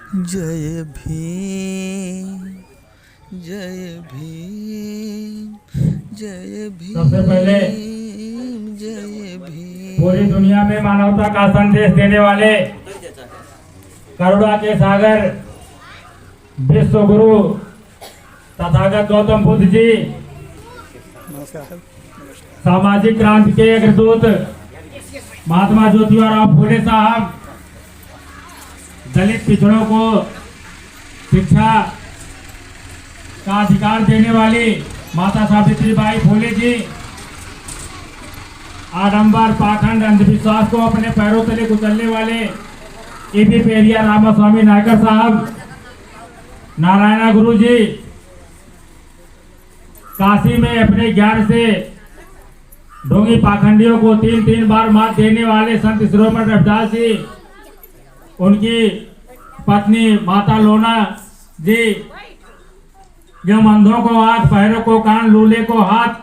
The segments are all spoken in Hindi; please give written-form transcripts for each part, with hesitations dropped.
जय भीम, जय भीम, जय भीम। सबसे पहले जय भीम। पूरी दुनिया में मानवता का संदेश देने वाले करुणा के सागर विश्व गुरु तथागत गौतम बुद्ध जी, सामाजिक क्रांति के अग्रदूत महात्मा ज्योतिराव फूले साहब, दलित पिछड़ों को शिक्षा का अधिकार देने वाली माता सावित्रीबाई फूले जी, आडंबर पाखंड अंधविश्वास को अपने पैरों तले कुचलने वाले ईबी पेरिया रामास्वामी नायकर साहब, नारायणा गुरु जी, काशी में अपने ज्ञान से ढोंगी पाखंडियों को तीन तीन बार मात देने वाले संत शिरोमणि रविदास जी, उनकी पत्नी माता लोना जी, जो अंधों को आंख, बहरों को कान, लूले को हाथ,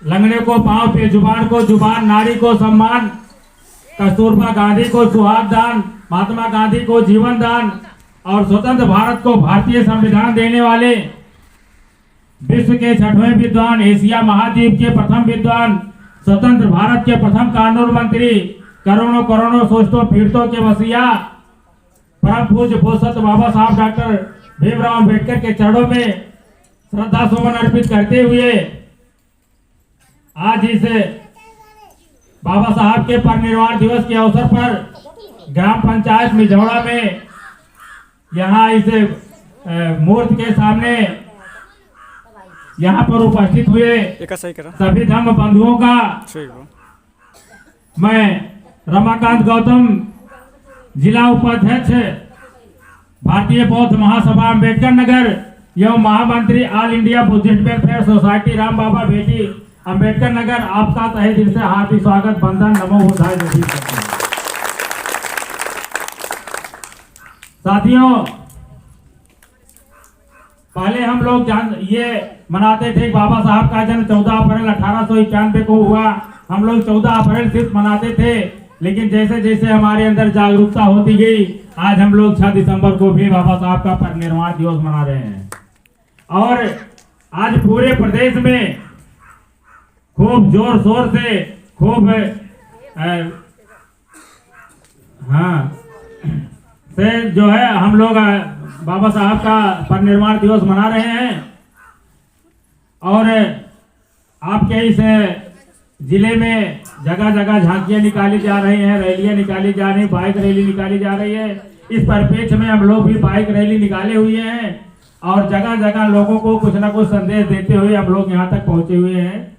लंगड़े को पांव, बेजुबान को जुबान, नारी को सम्मान, कस्तूरबा गांधी को सुहाग दान, महात्मा गांधी को जीवन दान और स्वतंत्र भारत को भारतीय संविधान देने वाले विश्व के 6वें विद्वान, एशिया महाद्वीप के प्रथम विद्वान, स्वतंत्र भारत के प्रथम कानून मंत्री, करोड़ों करोड़ों सोचतों पीड़ितों के मसीहा, परम पूज्य बोसत बाबा साहब डॉक्टर भीमराव अंबेडकर के चरणों में श्रद्धा सुमन अर्पित करते हुए आज इस बाबा साहब के परिनिर्वाण दिवस के अवसर पर ग्राम पंचायत मिझौड़ा में यहाँ इस मूर्ति के सामने यहाँ पर उपस्थित हुए सभी धर्म बंधुओं का मैं रमाकांत गौतम, जिला उपाध्यक्ष भारतीय बौद्ध महासभा अम्बेडकर नगर एवं महामंत्री All India Buddhist Welfare Society Ram Baba बेटी अम्बेडकर नगर, आपका तहे दिल से हार्दिक स्वागत, वंदन, नमो बुद्धाय जय भीम। साथियों, पहले हम लोग ये मनाते थे बाबा साहब का जन्म 14 अप्रैल 1891 को हुआ। हम लोग 14 अप्रैल सिर्फ मनाते थे, लेकिन जैसे जैसे हमारे अंदर जागरूकता होती गई, आज हम लोग 6 दिसंबर को भी बाबा साहब का परिनिर्वाण दिवस मना रहे हैं। और आज पूरे प्रदेश में खूब जोर शोर से खूब जो है हम लोग बाबा साहब का परिनिर्वाण दिवस मना रहे हैं। और आपके इस जिले में जगह जगह झांकियां निकाली जा रही हैं, रैलियां निकाली जा रही हैं, बाइक रैली निकाली जा रही है। इस परिप्रेक्ष्य में हम लोग भी बाइक रैली निकाले हुए हैं और जगह जगह लोगों को कुछ ना कुछ संदेश देते हुए हम लोग यहाँ तक पहुंचे हुए हैं।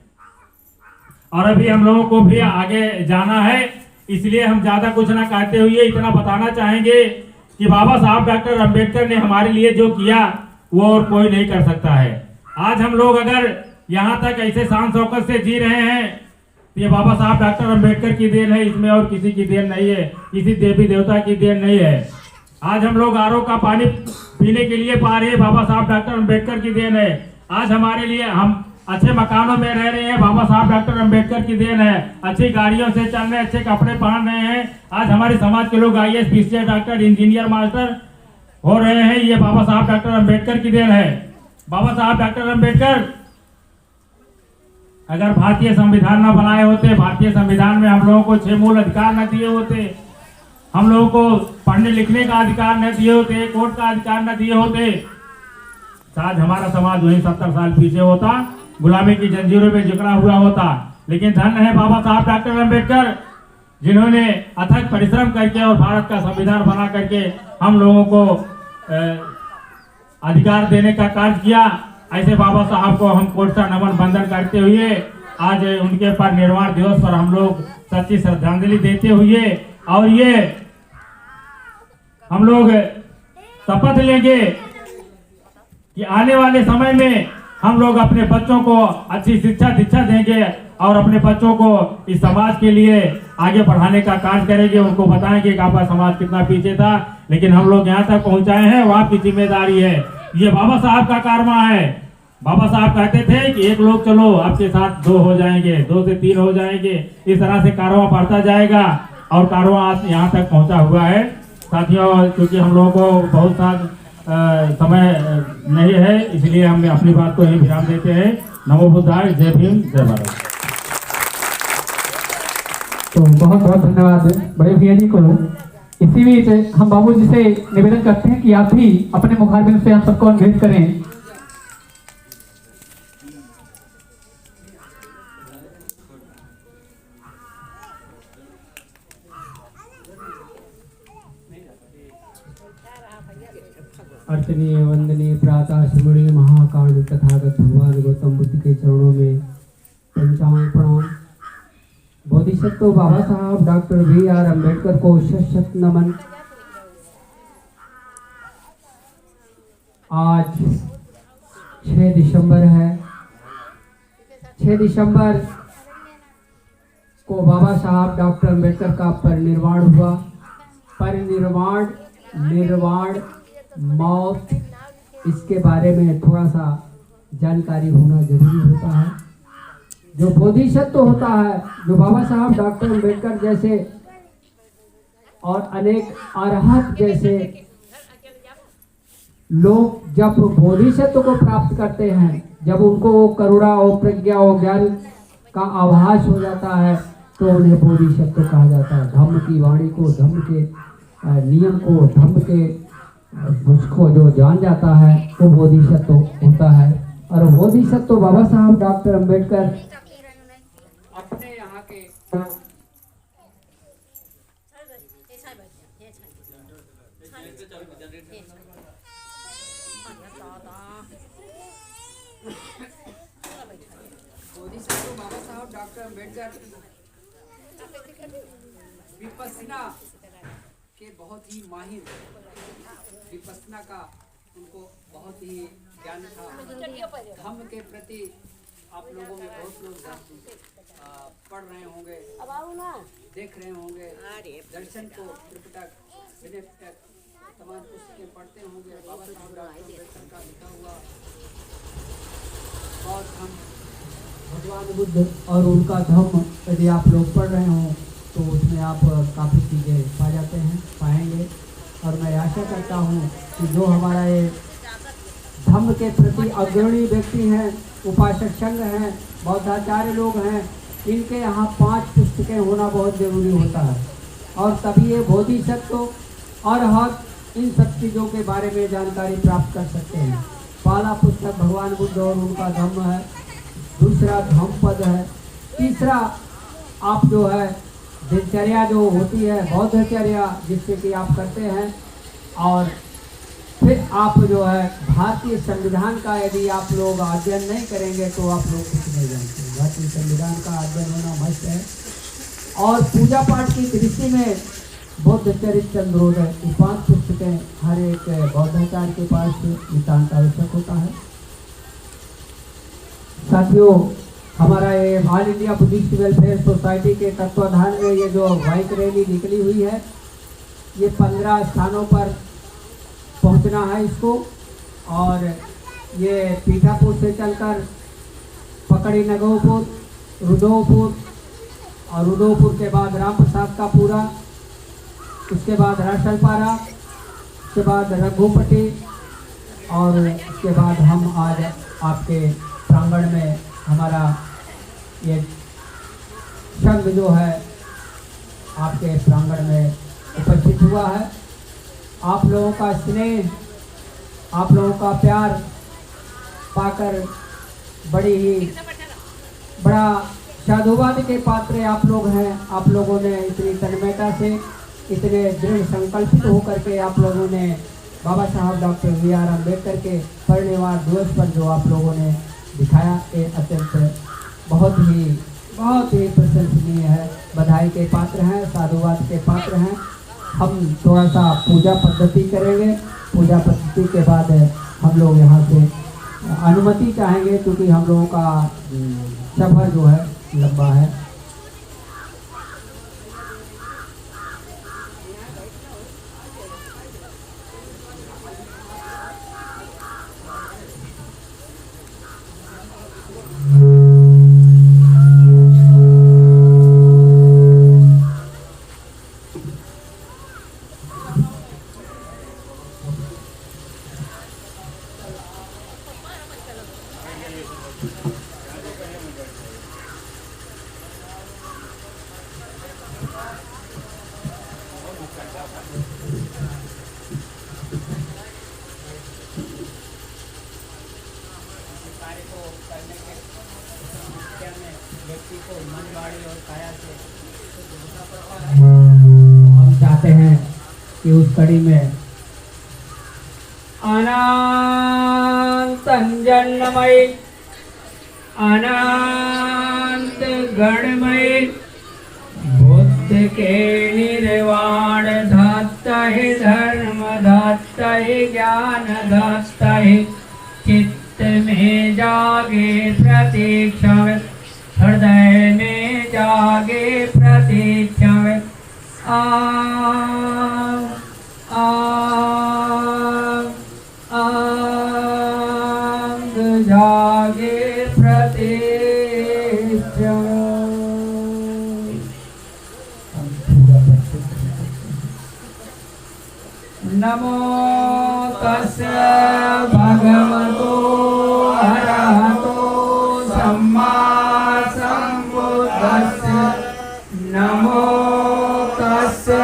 और अभी हम लोगों को भी आगे जाना है, इसलिए हम ज्यादा कुछ ना कहते हुए इतना बताना चाहेंगे कि बाबा साहब डॉक्टर अंबेडकर ने हमारे लिए जो किया वो और कोई नहीं कर सकता है। आज हम लोग अगर यहाँ तक ऐसे शान शौकत से जी रहे हैं, ये बाबा साहब डॉक्टर अंबेडकर की देन है, इसमें और किसी की देन नहीं है, किसी देवी देवता की देन नहीं है। आज हम लोग आरओ का पानी पीने के लिए पा रहे हैं, बाबा साहब डॉक्टर अंबेडकर की देन है। आज हमारे लिए हम अच्छे मकानों में रह रहे हैं, बाबा साहब डॉक्टर अंबेडकर की देन है। अच्छी गाड़ियों से चल रहे हैं, अच्छे कपड़े पहन रहे हैं। आज हमारे समाज के लोग IAS, PCS, doctor, engineer, master हो रहे हैं, ये बाबा साहब डॉक्टर अंबेडकर की देन है। बाबा साहब डॉक्टर अंबेडकर अगर भारतीय संविधान न बनाए होते, भारतीय संविधान में हम लोगों को 6 मूल अधिकार न दिए होते, हम लोगों को पढ़ने लिखने का अधिकार न दिए होते, कोर्ट का अधिकार न दिए होते, आज हमारा समाज वही 70 साल पीछे होता, गुलामी की जंजीरों में जकड़ा हुआ होता। लेकिन धन्य है बाबा साहब डॉक्टर अंबेडकर, जिन्होंने अथक परिश्रम करके और भारत का संविधान बना करके हम लोगों को अधिकार देने का कार्य किया। ऐसे बाबा साहब को हम कोटसा नमन वंदन करते हुए आज उनके परिनिर्वाण दिवस पर हम लोग सच्ची श्रद्धांजलि देते हुए और ये हम लोग शपथ लेंगे कि आने वाले समय में हम लोग अपने बच्चों को अच्छी शिक्षा दीक्षा देंगे और अपने बच्चों को इस समाज के लिए आगे बढ़ाने का कार्य करेंगे। उनको बताएंगे कि आपका समाज कितना पीछे था, लेकिन हम लोग यहाँ तक पहुँचाए हैं, वो आपकी जिम्मेदारी है। ये बाबा साहब का कारवा है। बाबा साहब कहते थे कि 1 लोग चलो, आपके साथ 2 हो जाएंगे, 2 से 3 हो जाएंगे। इस तरह से कारवा बढ़ता जाएगा और कारवा आज यहाँ तक पहुँचा हुआ है। साथियों, क्योंकि हम लोगों को बहुत सा समय नहीं है, इसलिए हम अपनी बात को यहीं विराम देते हैं। नमो बुद्धाय, जय भीम, जय भारत। तो बहुत बहुत धन्यवाद बड़े भैया जी को। इसी बीच हम बाबू जी से निवेदन करते हैं कि आप भी अपने मुखारबिंद से हम सबको अनुग्रहित करें। अर्चनीय वंदनीय प्रातः स्मरणीय महाकांड तथागत भगवान गौतम बुद्ध के चरणों में पंचांग प्रणाम। बोधिसत्व बाबा साहब डॉक्टर BR अम्बेडकर को शत शत नमन। आज 6 दिसंबर है। 6 दिसंबर को बाबा साहब डॉक्टर अम्बेडकर का परिनिर्वाण हुआ। परिनिर्वाण, निर्वाण, मौत, इसके बारे में थोड़ा सा जानकारी होना जरूरी होता है। जो बोधिसत्व होता है, जो बाबा साहब डॉक्टर अम्बेडकर जैसे और अनेक अरहत जैसे लोग जब बोधिसत्व को प्राप्त करते हैं, जब उनको करुणा और प्रज्ञा और ज्ञान का आभास हो जाता है, तो उन्हें बोधिसत्व कहा जाता है। धम्म की वाणी को, धम्म के नियम को, धम्म के उसको जो जान जाता है, वो बोधिसत्व होता है। और बोधिसत्व बाबा साहब डॉक्टर अम्बेडकर अपने यहाँ के बोधिसत्व बाबा साहब डॉक्टर अम्बेडकर विपस्सना के बहुत ही माहिर, विपस्सना का उनको बहुत ही ज्ञान था। धम्म के प्रति आप लोगों में बहुत लोग पढ़ रहे होंगे, देख रहे होंगे, दर्शन को त्रिपिटक, विनय पिटक तमाम पुस्तकें पढ़ते होंगे। बाबा साहब डॉक्टर अम्बेडकर का लिखा हुआ और हम भगवान बुद्ध और उनका धम्म यदि आप लोग पढ़ रहे हों तो उसमें आप काफ़ी चीज़ें पा जाते हैं, पाएंगे। और मैं आशा करता हूँ कि जो हमारा ये धम्म के प्रति अग्रणी व्यक्ति हैं, उपासक संघ हैं, बौद्धाचार्य लोग हैं, इनके यहाँ 5 पुस्तकें होना बहुत ज़रूरी होता है। और तभी ये बोधिसत्व और हक, इन सब चीज़ों के बारे में जानकारी प्राप्त कर सकते हैं। पहला पुस्तक भगवान बुद्ध और उनका धम्म है, दूसरा धम्मपद है, तीसरा आप जो है दिनचर्या जो होती है बौद्धचर्या, जिससे कि आप करते हैं। और फिर आप जो है भारतीय संविधान का यदि आप लोग अध्ययन नहीं करेंगे तो आप लोग कुछ नहीं जानते। भारतीय संविधान का अध्ययन होना मस्त है। और पूजा पाठ की दृष्टि में बौद्ध चरित्र चंद्रोदय, ये 5 पुस्तकें हर एक बौद्धाचार्य के पास नितांत आवश्यक होता है। साथियों, हमारा ये all India Buddhist Welfare society के तत्वाधान में ये जो बाइक रैली निकली हुई है, ये 15 स्थानों पर पहुंचना है इसको। और ये पीठापुर से चलकर पकड़ी नगोपुर, रुदोपुर, और रुदोपुर के बाद राम प्रसाद का पूरा, उसके बाद राशलपारा, उसके बाद रघुपति, और उसके बाद हम आज आपके प्रांगण में हमारा ये संघ जो है आपके प्रांगण में उपस्थित हुआ है। आप लोगों का स्नेह, आप लोगों का प्यार पाकर बड़ा साधुवाद के पात्र आप लोग हैं। आप लोगों ने इतनी तन्मयता से, इतने दृढ़ संकल्पित होकर के आप लोगों ने बाबा साहब डॉक्टर BR अम्बेडकर के परिनिर्वाण दिवस पर जो आप लोगों ने दिखाया, ये अत्यंत बहुत ही प्रशंसनीय है। बधाई के पात्र हैं, साधुवाद के पात्र हैं। हम थोड़ा सा पूजा पद्धति करेंगे। पूजा पद्धति के बाद हम लोग यहाँ से अनुमति चाहेंगे, क्योंकि हम लोगों का सफर जो है लंबा है। कार्य को करने के विषय में व्यक्ति को मन वाणी और काया से हम चाहते हैं कि उस कड़ी में अनंत अंजनमय अनंत गणमय बुद्ध के निर्वाण धाता है धर्म धाता है ज्ञान धाता है चित्त में जागे प्रतीक्षा हृदय में जागे प्रतीक्षा जागे प्रतीक्षा नमो तस्य भगवतो अरहतो सम्मा सम्बुद्धस्य नमो तस्य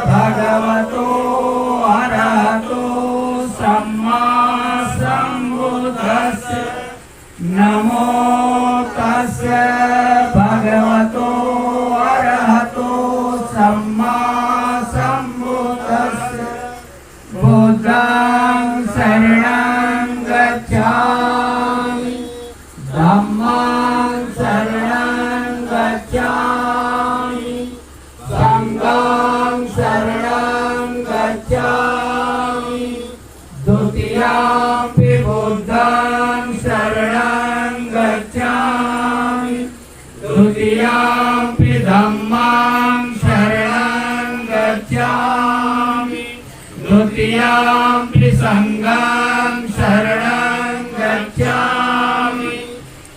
भगवतो अरहतो सम्मा सम्बुद्धस्य नमो तस्य भगवतो अरहतो सम्मा सम्बुद्धस्य बुद्धं शरणं गच्छामि धम्मं शरणं गच्छामि संघं शरणं गच्छामि द्वितीयंपि बुद्धं शरणं गच्छामि द्वितीयंपि धम्मं शरणं गच्छामि द्वितीयंपि संघं शरणं गच्छामि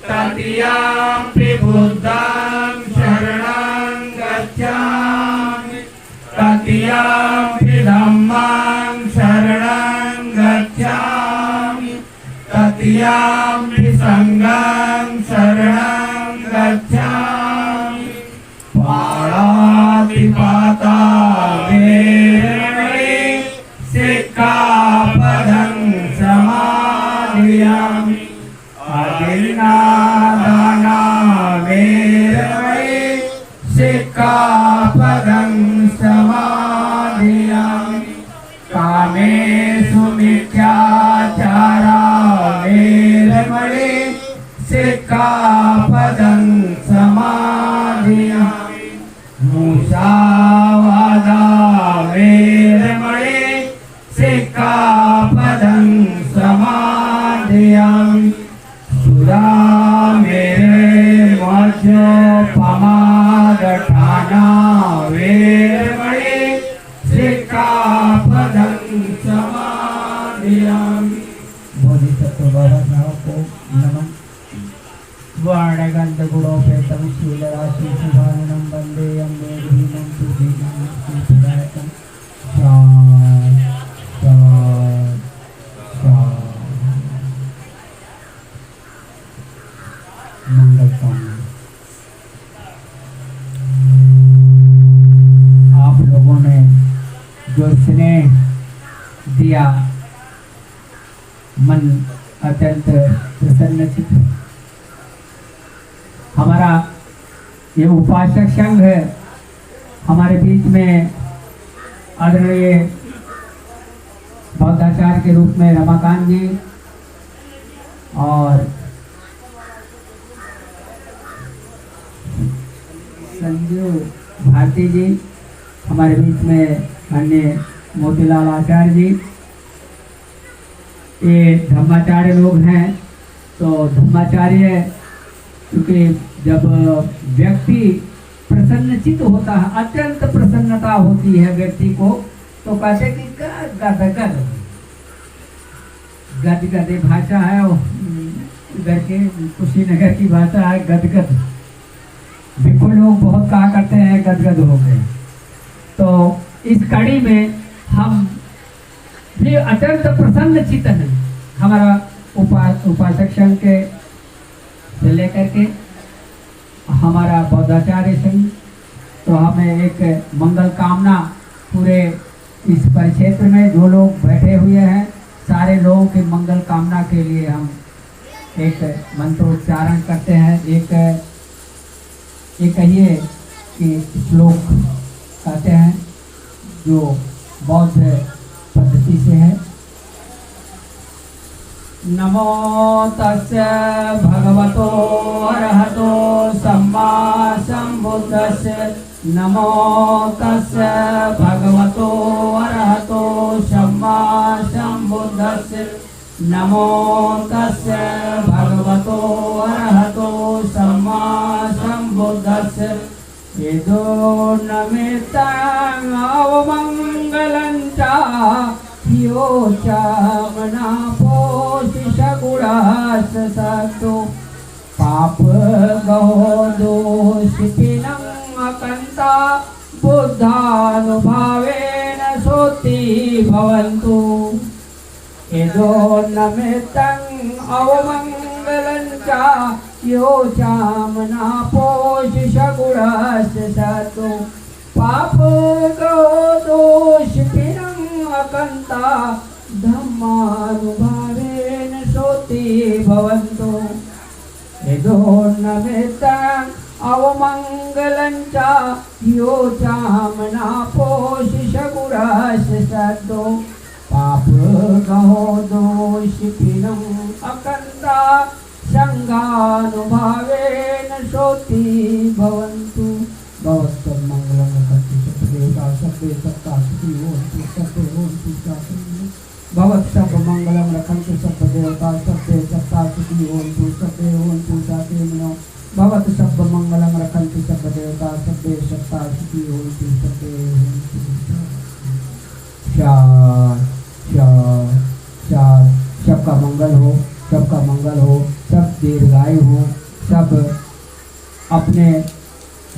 तृतीयंपि बुद्धं शरणं गच्छामि तृतीयंपि धम्मं शरणं गच्छामि तृतीयंपि संघं शरणं गच्छामि पाणातिपाता सिक्खापदं समादयामि अदिन्नादाना वेरमणि सिक्खापदं समादयामि कामेषु मिथ्याचारा वेरमणि सिक्खापदं समादयामि मुसावादा वेरमणि सिक्खापदं समादयामि सुरामेरे मध्यपमादठाना वेरमणि सिक्खापदं समादयामि। बोधिसत्व बाबा साहब को नमन। वर्णगंध गुणोपेतं शीलराशि शुभाननं वन्दे अम्बे भीमं सुधीमं सुधारकं मंगल कामना। आप लोगों ने जो स्नेह दिया मन अत्यंत प्रसन्नचित। हमारा ये उपासक संघ है, हमारे बीच में आदरणीय बौद्धाचार्य के रूप में रमाकांत जी और संजू भारती जी, हमारे बीच में अन्य मोतीलाल आचार्य जी, ये धम्माचार्य लोग हैं। तो धम्माचार्य क्योंकि जब व्यक्ति प्रसन्नचित होता है, अत्यंत प्रसन्नता होती है व्यक्ति को, तो कहते कि गदगद भाषा है इधर के कुशीनगर की भाषा है गदगद। भिक्खु लोग बहुत कहा करते हैं गदगद हो गए। तो इस कड़ी में हम भी अत्यंत प्रसन्न चित्त हैं। हमारा उपासक संघ के से लेकर के हमारा बौद्धाचार्य संघ, तो हमें एक मंगल कामना पूरे इस परिक्षेत्र में जो लोग बैठे हुए हैं सारे लोगों के मंगल कामना के लिए हम एक मंत्रोच्चारण करते हैं। एक कहिए कि श्लोक कहते हैं जो बौद्ध पद्धति से है। नमो तस्य भगवतो अरहतो सम्मा सम्बुद्धस्य नमो तस्य भगवतो अरहतो सम्मा सम्बुद्धस्य नमो तस्य भगवतो अरहतो सम्मा सम्बुद्धस्य यदो नमित्तं अवमङ्गलं च यो च मनापोषिषगुणास सतो पाप गहो दोषिनं अकन्ता बुद्धानुभावेन सोति भवन्तु यदो नमित्तं अवमङ्गलं च यो च मनापोषिषगुणास सतो पाप गहो दोषिनं अकन्ता धम्मानुभावेन सोति भवन्तु यदो नमित्तं अवमङ्गलं च यो च मनापोषिषगुणास सतो पाप गहो दोषिनं अकन्ता संगानुभावेन सोति भवन्तु भवत्तम मंगलम रखन्तु सत्देवता सत्ते सत्ता सुखी होन्तु सत्ते होन्तु शांति भवत् सब मंगलम रखन्तु सत्देवता सत्ते सत्ता सुखी होन्तु सत्ते होन्तु शांति भवत् सब मंगलम रखन्तु सत्देवता सत्ते सत्ता सुखी होन्तु सत्ते होन्तु शांति सबका मंगल हो, सबका मंगल हो, सब दीर्घायु हो, सब अपने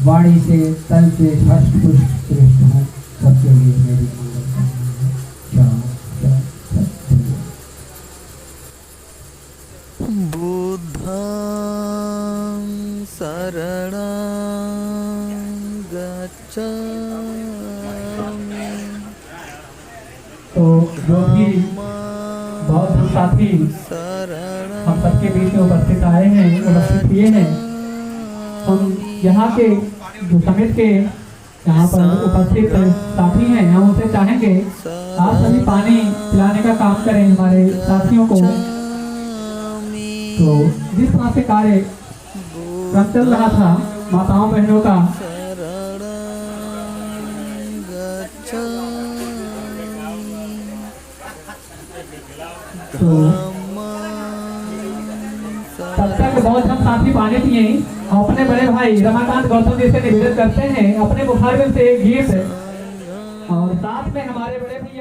वाणी से तन से हर्ष पुष्ट श्रेष्ठ हो, सबके लिए मेरी मंगल कामना है। बुद्धं शरणं गच्छामि। तो जो भी बौद्ध साथी हम सबके बीच में उपस्थित आए हैं, उपस्थित किए हैं, हम यहाँ के जो समिति के यहाँ पर उपस्थित साथी हैं, हम उनसे चाहेंगे आप सभी पानी पिलाने का काम करें हमारे साथियों को। तो जिस तरह से कार्य क्रम चल रहा था माताओं बहनों का, तो तब तक बहुत हम साथी पानी पिए। हम अपने बड़े भाई रमाकांत गौतम जी से निवेदन करते हैं अपने मुखारबिन से एक गीत, और साथ में हमारे बड़े भैया